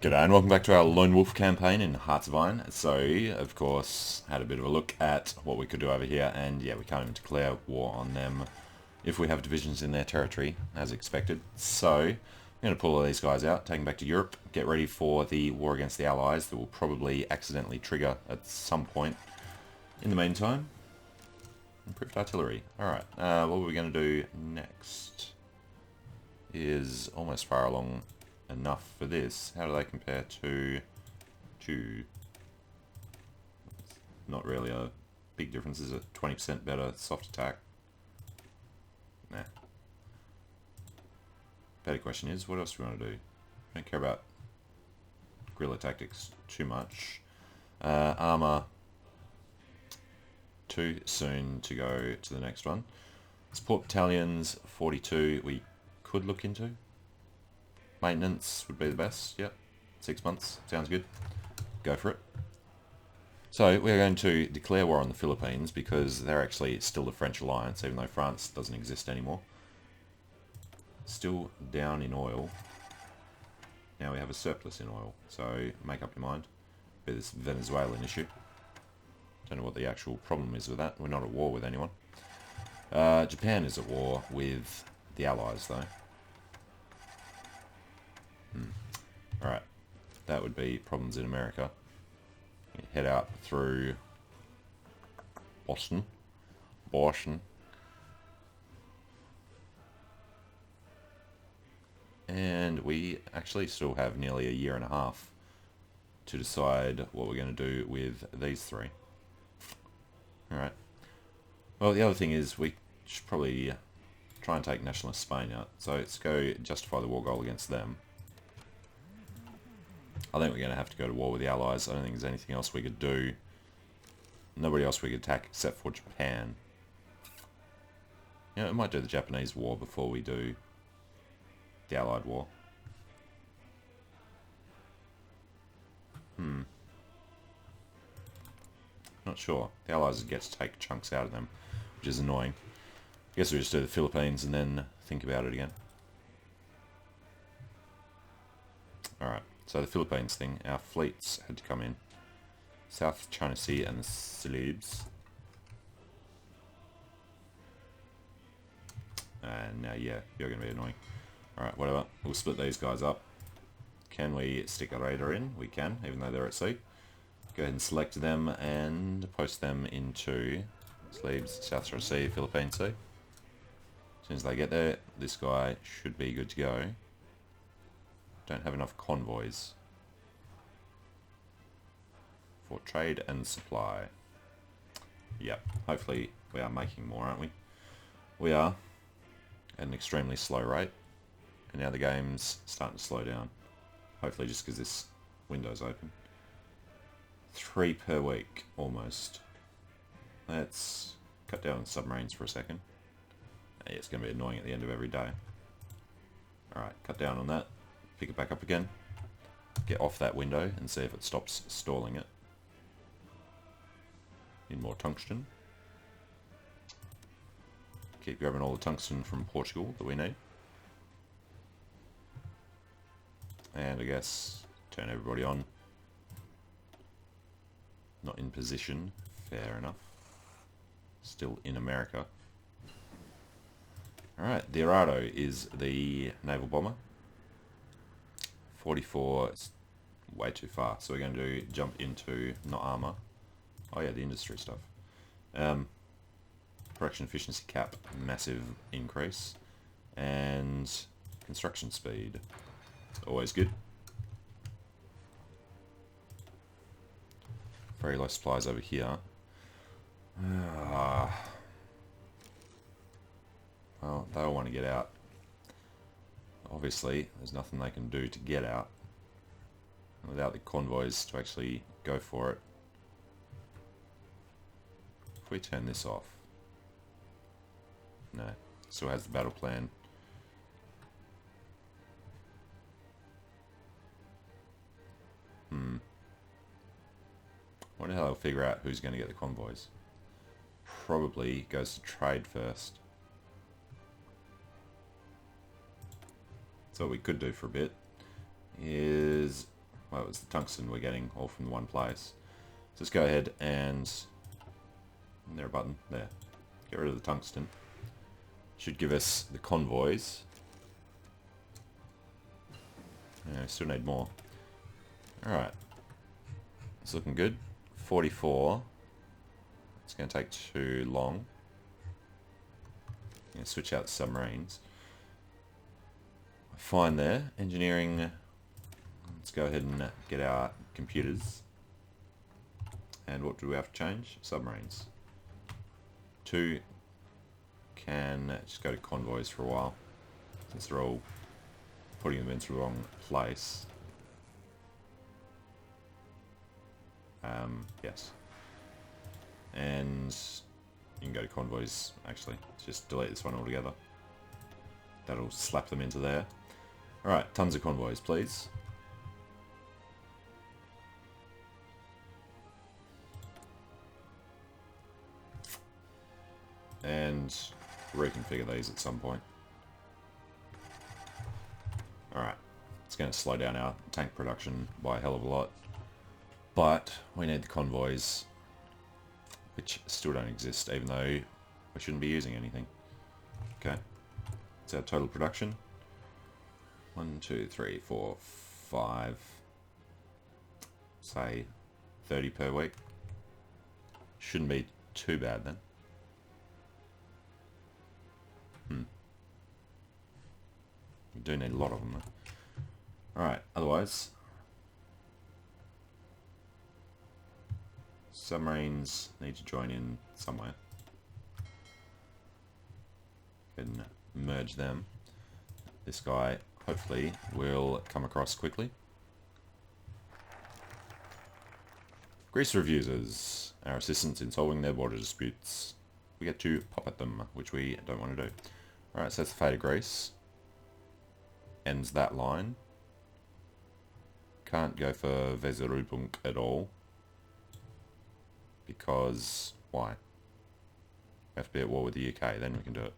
G'day and welcome back to our Lone Wolf campaign in Hearts of Iron. So, of course, had a bit of a look at what we could do over here, and yeah, we can't even declare war on them if we have divisions in their territory, as expected. So, I'm going to pull all these guys out, take them back to Europe, get ready for the war against the Allies that will probably accidentally trigger at some point. In the meantime, improved artillery. Alright, what we're going to do next is almost far along enough for this. How do they compare to Jew? Not really a big difference. Is a 20% better soft attack? Nah. Better question is, what else do we want to do? I don't care about guerrilla tactics too much. Armor, too soon to go to the next one. Support battalions, 42 we could look into. Maintenance would be the best, yep. 6 months, sounds good. Go for it. So we're going to declare war on the Philippines because they're actually still the French alliance, even though France doesn't exist anymore. Still down in oil. Now we have a surplus in oil, so make up your mind. Be this Venezuelan issue. Don't know what the actual problem is with that. We're not at war with anyone. Japan is at war with the Allies, though. Alright, that would be problems in America. Head out through Boston. And we actually still have nearly a year and a half to decide what we're going to do with these three. Alright. Well, the other thing is we should probably try and take nationalist Spain out. So let's go justify the war goal against them. I think we're going to have to go to war with the Allies. I don't think there's anything else we could do. Nobody else we could attack except for Japan. You know, we might do the Japanese war before we do the Allied war. Not sure. The Allies get to take chunks out of them, which is annoying. I guess we just do the Philippines and then think about it again. Alright. So the Philippines thing, our fleets had to come in. South China Sea and the Celebes. And now, yeah, you're going to be annoying. Alright, whatever. We'll split these guys up. Can we stick a raider in? We can, even though they're at sea. Go ahead and select them and post them into Celebes, South China Sea, Philippine Sea. As soon as they get there, this guy should be good to go. Don't have enough convoys for trade and supply. Yep, hopefully we are making more, aren't we? We are at an extremely slow rate, and now the game's starting to slow down. Hopefully just because this window's open. 3 per week, almost. Let's cut down on submarines for a second. Yeah, it's going to be annoying at the end of every day. Alright, cut down on that. Pick it back up again, get off that window and see if it stops stalling it. Need more tungsten. Keep grabbing all the tungsten from Portugal that we need. And I guess turn everybody on. Not in position, fair enough. Still in America. Alright, the Arado is the naval bomber. 44 is way too far, so we're going to jump into, not armor, oh yeah, the industry stuff. Production efficiency cap, massive increase, and construction speed, always good. Very low supplies over here. Well, they all want to get out. Obviously, there's nothing they can do to get out without the convoys to actually go for it. If we turn this off, no, still has the battle plan. Wonder how they'll figure out who's going to get the convoys. Probably goes to trade first. So what we could do for a bit is well, it was the tungsten we're getting all from the one place. So let's go ahead and... Isn't there a button? There. Get rid of the tungsten. Should give us the convoys. Yeah, we still need more. Alright. It's looking good. 44. It's going to take too long. I'm going to switch out the submarines. Fine there. Engineering. Let's go ahead and get our computers. And what do we have to change? Submarines. 2 can just go to convoys for a while, since they're all putting them into the wrong place. Yes. And you can go to convoys, actually. Just delete this one altogether. That'll slap them into there. Alright, tons of convoys, please. And reconfigure these at some point. Alright, it's going to slow down our tank production by a hell of a lot. But we need the convoys, which still don't exist, even though we shouldn't be using anything. Okay, it's our total production. 1, 2, 3, 4, 5, say 30 per week. Shouldn't be too bad then. We do need a lot of them though. Alright, otherwise, submarines need to join in somewhere. And merge them. This guy hopefully will come across quickly. Greece refusers. Our assistance in solving their border disputes. We get to pop at them, which we don't want to do. Alright, so that's the fate of Greece. Ends that line. Can't go for Weserübung at all. Because, why? We have to be at war with the UK, then we can do it.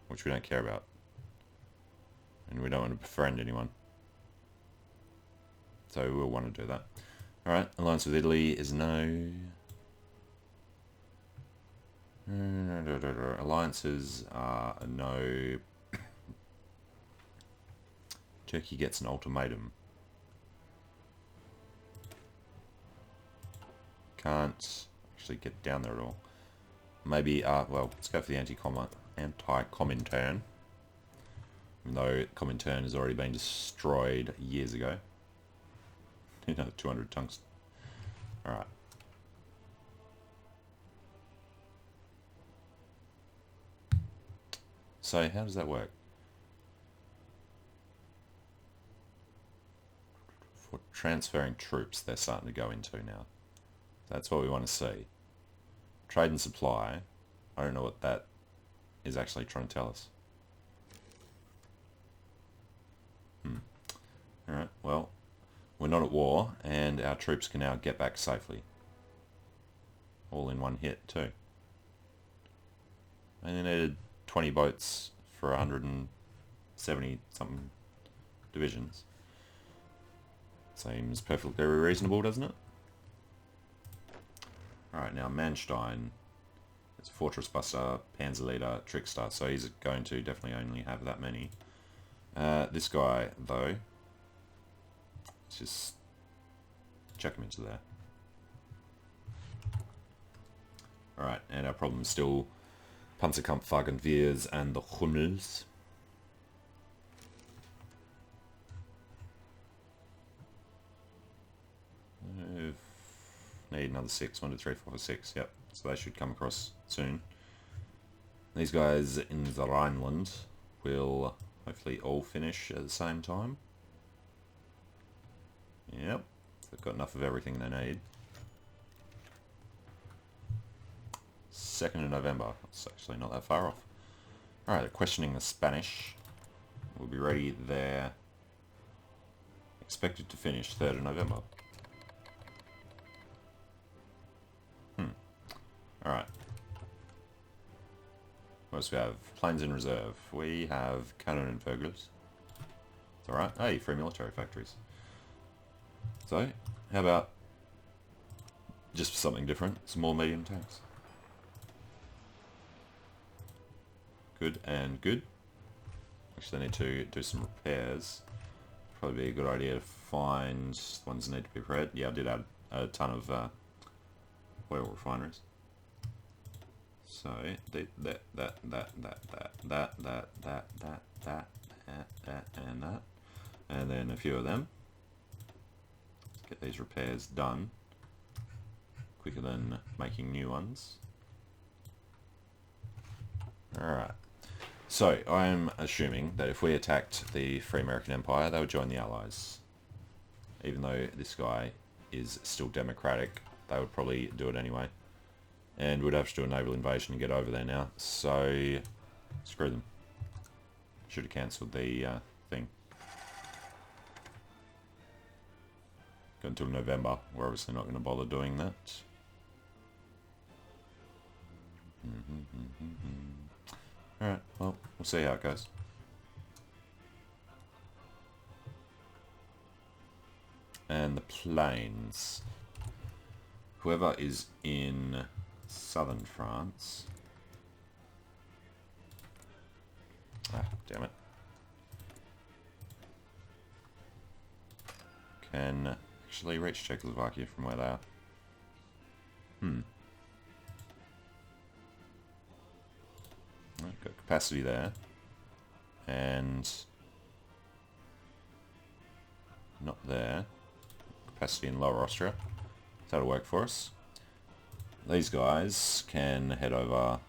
Which we don't care about. And we don't want to befriend anyone. So we'll want to do that. Alright, alliance with Italy is no. Alliances are a no. Turkey gets an ultimatum. Can't actually get down there at all. Maybe, well, let's go for the anti-Comintern. Even though Comintern has already been destroyed years ago. Another 200 tungsten. Alright. So, how does that work? For transferring troops, they're starting to go into now. That's what we want to see. Trade and supply. I don't know what that is actually trying to tell us. Alright, well, we're not at war, and our troops can now get back safely. All in one hit, too. And they needed 20 boats for 170-something divisions. Seems perfectly reasonable, doesn't it? Alright, now Manstein is a Fortress Buster, Panzer Leader, Trickster, so he's going to definitely only have that many. This guy, though, let's just chuck him into there. Alright, and our problem is still Panzerkampfwagenwehren and the Hummels. Need another 6. 1, 2, 3, 4, 5, 6. Yep. So they should come across soon. These guys in the Rhineland will hopefully all finish at the same time. Yep. They've got enough of everything they need. 2nd of November. It's actually not that far off. Alright, they're questioning the Spanish. We'll be ready there. Expected to finish 3rd of November. Alright. What else do we have? Planes in reserve. We have Cannon and Vogels. It's alright. Hey, free military factories. So, how about just something different? Some more medium tanks. Good and good. Actually, I need to do some repairs. Probably be a good idea to find ones that need to be repaired. Yeah, I did add a ton of oil refineries. So that, and that. And then a few of them. Let's get these repairs done quicker than making new ones. Alright. So, I'm assuming that if we attacked the Free American Empire, they would join the Allies. Even though this guy is still democratic, they would probably do it anyway. And we'd have to do a naval invasion and get over there now. So, screw them. Should have cancelled the thing. Go until November. We're obviously not going to bother doing that. Alright, well, we'll see how it goes. And the plains. Whoever is in southern France... Ah, damn it. Can actually reach Czechoslovakia from where they are. Got capacity there. And... not there. Capacity in Lower Austria. That'll work for us. These guys can head over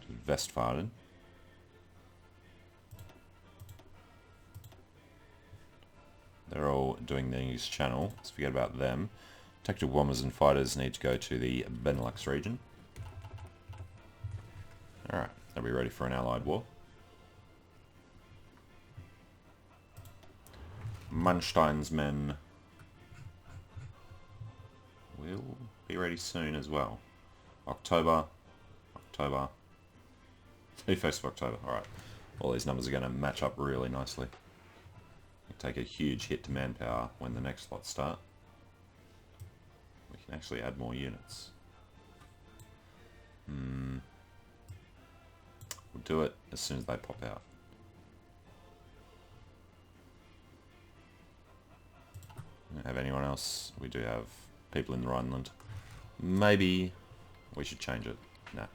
to Westfalen. They're all doing the English Channel. Let's forget about them. Tactical bombers and fighters need to go to the Benelux region. Alright, they'll be ready for an allied war. Manstein's men will be ready soon as well. October. 31st of October. Alright. All these numbers are going to match up really nicely. Take a huge hit to manpower when the next lots start. We can actually add more units. We'll do it as soon as they pop out. Don't have anyone else. We do have people in the Rhineland. Maybe we should change it. Nah.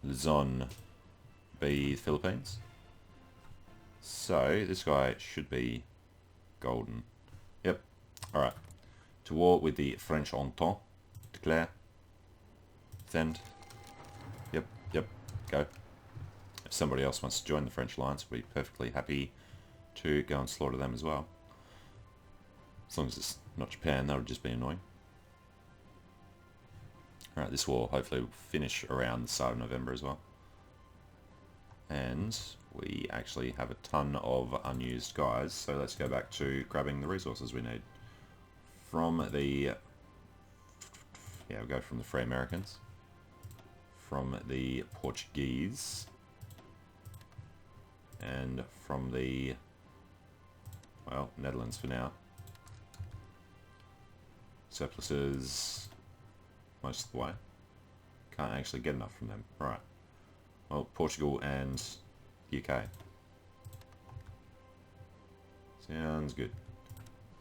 Luzon be Philippines. So, this guy should be golden. Yep. Alright. To war with the French Entente. Declare. Send. Yep. Go. If somebody else wants to join the French Alliance, we'll be perfectly happy to go and slaughter them as well. As long as it's not Japan, that would just be annoying. Alright, this war hopefully will finish around the start of November as well. And we actually have a ton of unused guys, so let's go back to grabbing the resources we need. From the... yeah, we'll go from the Free Americans. From the Portuguese. And from the... well, Netherlands for now. Surpluses most of the way. Can't actually get enough from them. Right. Well, Portugal and UK. Sounds good.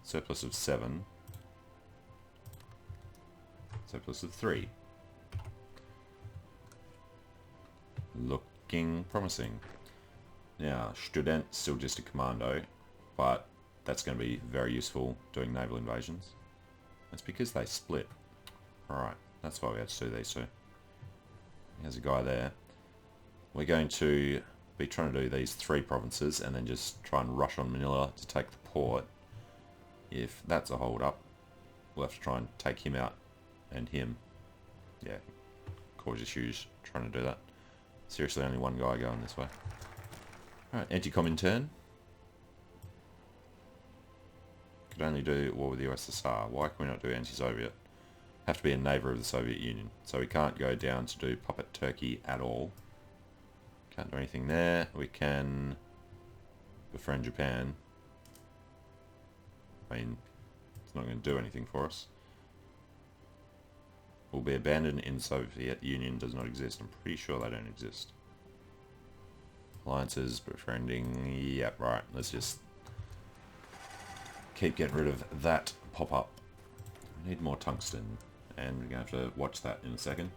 Surplus of 7. Surplus of 3. Looking promising. Now, Student, still just a commando, but that's going to be very useful doing naval invasions. That's because they split. Alright, that's why we had to do these two. There's a guy there. We're going to be trying to do these 3 provinces and then just try and rush on Manila to take the port. If that's a hold up, we'll have to try and take him out and him. Yeah, cause issues trying to do that. Seriously, only one guy going this way. Alright, anti-Comintern. Could only do war with the USSR. Why can we not do anti-Soviet? Have to be a neighbour of the Soviet Union. So we can't go down to do puppet Turkey at all. Can't do anything there. We can befriend Japan. I mean, it's not going to do anything for us. Will be abandoned in Soviet Union does not exist. I'm pretty sure they don't exist. Alliances, befriending, yep, right. Let's just keep getting rid of that pop-up. We need more tungsten, and we're going to have to watch that in a second.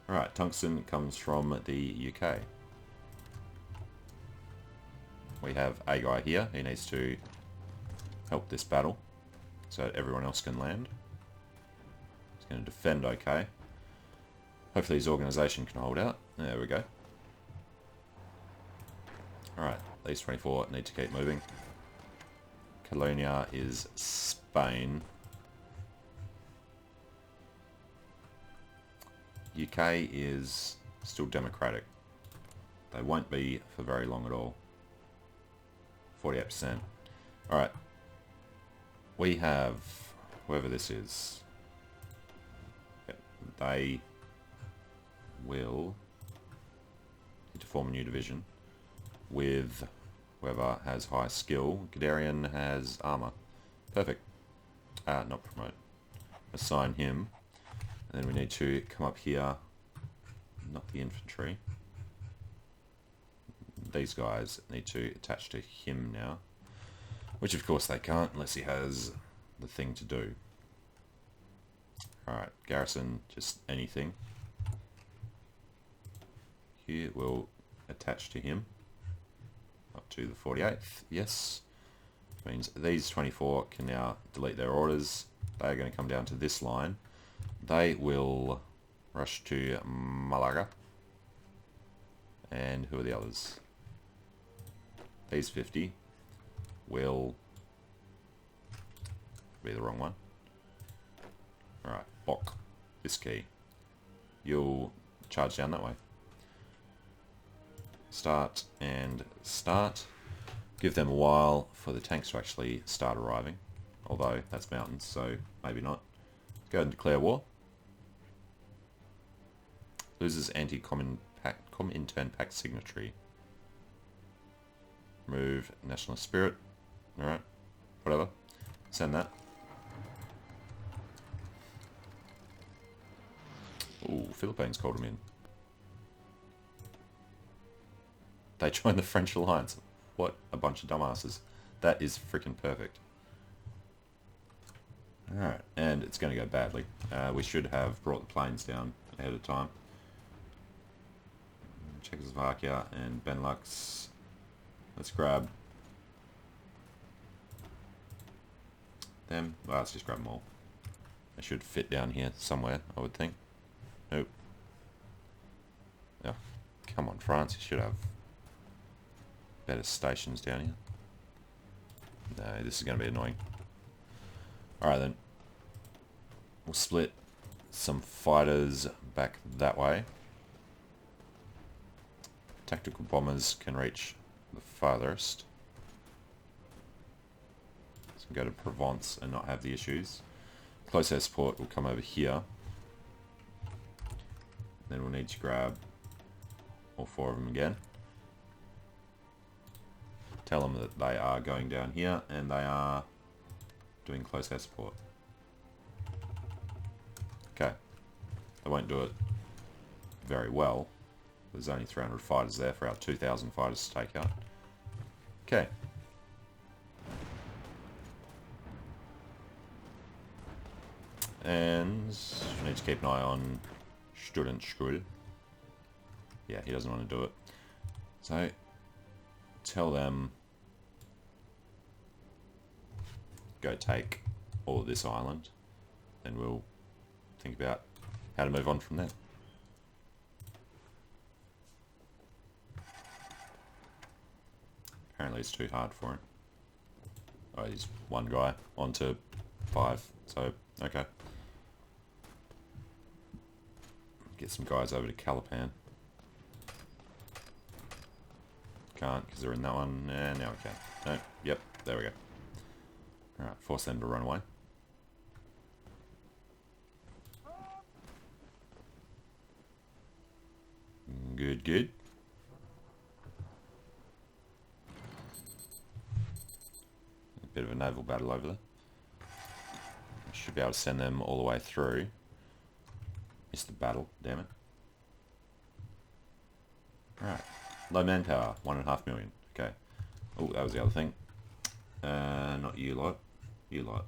Alright, tungsten comes from the UK. We have a guy here. He needs to help this battle so that everyone else can land. He's going to defend okay. Hopefully his organisation can hold out. There we go. Alright, these 24 need to keep moving. Catalonia is Spain. UK is still democratic. They won't be for very long at all. 48%. Alright. We have whoever this is. They will need to form a new division with whoever has high skill. Guderian has armor. Perfect. Not promote. Assign him. And then we need to come up here. Not the infantry. These guys need to attach to him now. Which of course they can't unless he has the thing to do. Alright, garrison, just anything. Here will attach to him. Up to the 48th, yes. Which means these 24 can now delete their orders. They are going to come down to this line. They will rush to Malaga. And who are the others? These 50 will be the wrong one. Alright, Bok, this key. You'll charge down that way. Start and start. Give them a while for the tanks to actually start arriving. Although, that's mountains, so maybe not. Go ahead and declare war. Loses anti-Comintern Pact signatory. Remove national spirit. Alright, whatever. Send that. Ooh, Philippines called him in. They joined the French alliance. What a bunch of dumbasses. That is freaking perfect. Alright, and it's going to go badly. We should have brought the planes down ahead of time. Czechoslovakia and Benelux. Let's grab them. Well, let's just grab them all. They should fit down here somewhere, I would think. Nope. Oh, come on, France. You should have better stations down here. No, this is going to be annoying. Alright then. We'll split some fighters back that way. Tactical bombers can reach the farthest. So go to Provence and not have the issues. Close air support will come over here. Then we'll need to grab all four of them again. Tell them that they are going down here and they are doing close air support. Okay. They won't do it very well. There's only 300 fighters there for our 2,000 fighters to take out. Okay. And we need to keep an eye on Studentschule. Yeah, he doesn't want to do it. So, tell them, go take all of this island, then we'll think about how to move on from there. Apparently it's too hard for him. Oh, he's one guy onto 5, so okay. Get some guys over to Calapan. Can't because they're in that one. Now we can. No, yep, there we go. Alright, force them to run away. Good, good. Bit of a naval battle over there. Should be able to send them all the way through. Missed the battle, damn it. Alright. Low manpower, 1.5 million. Okay. Oh, that was the other thing. Not you lot. You lot.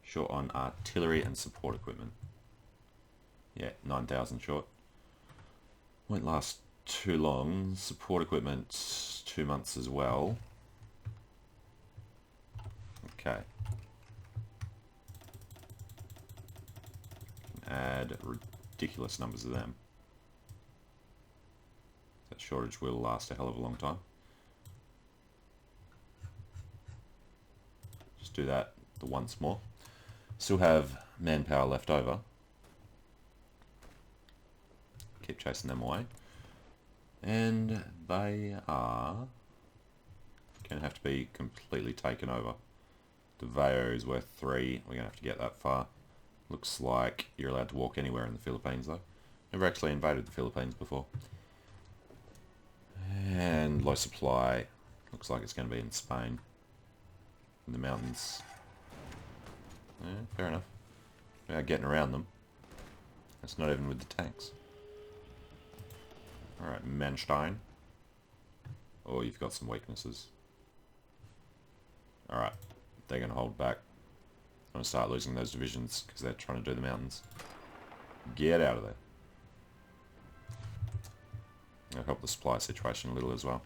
Short on artillery and support equipment. Yeah, 9,000 short. Won't last too long. Support equipment, 2 months as well. Okay. Add ridiculous numbers of them. That shortage will last a hell of a long time. Just do that the once more. Still have manpower left over. Keep chasing them away. And they are going to have to be completely taken over. Deveo is worth 3. We're going to have to get that far. Looks like you're allowed to walk anywhere in the Philippines though. Never actually invaded the Philippines before. And low supply. Looks like it's going to be in Spain. In the mountains. Yeah, fair enough. Yeah, getting around them. That's not even with the tanks. Alright, Manstein. Oh, you've got some weaknesses. Alright, they're going to hold back. I'm going to start losing those divisions because they're trying to do the mountains. Get out of there. It'll help the supply situation a little as well.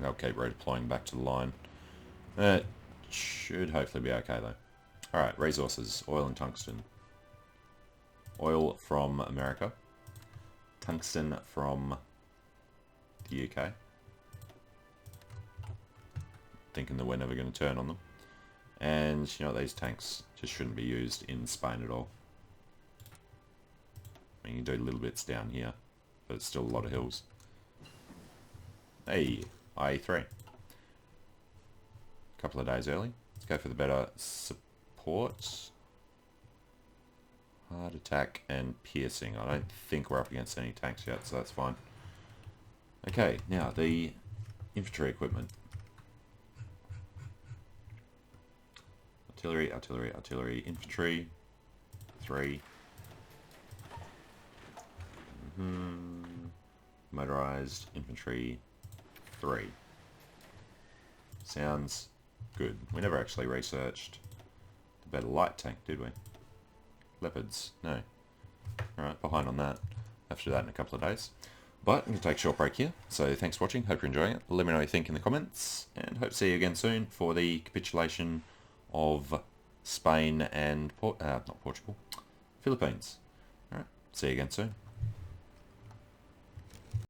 They'll keep redeploying back to the line. It should hopefully be okay though. Alright, resources. Oil and tungsten. Oil from America. Tungsten from the UK. Thinking that we're never going to turn on them. And you know what, these tanks just shouldn't be used in Spain at all. I mean, you can do little bits down here, but it's still a lot of hills. Hey, IE3. Couple of days early. Let's go for the better support. Hard attack and piercing. I don't think we're up against any tanks yet, so that's fine. Okay, now the infantry equipment. Artillery, artillery, artillery, infantry. 3. Motorized infantry. 3. Sounds good. We never actually researched the better light tank, did we? Leopards, no. Alright, behind on that. Have to do that in a couple of days. But I'm going to take a short break here. So thanks for watching. Hope you're enjoying it. Let me know what you think in the comments. And hope to see you again soon for the capitulation of Spain and not Portugal, Philippines. Alright, see you again soon.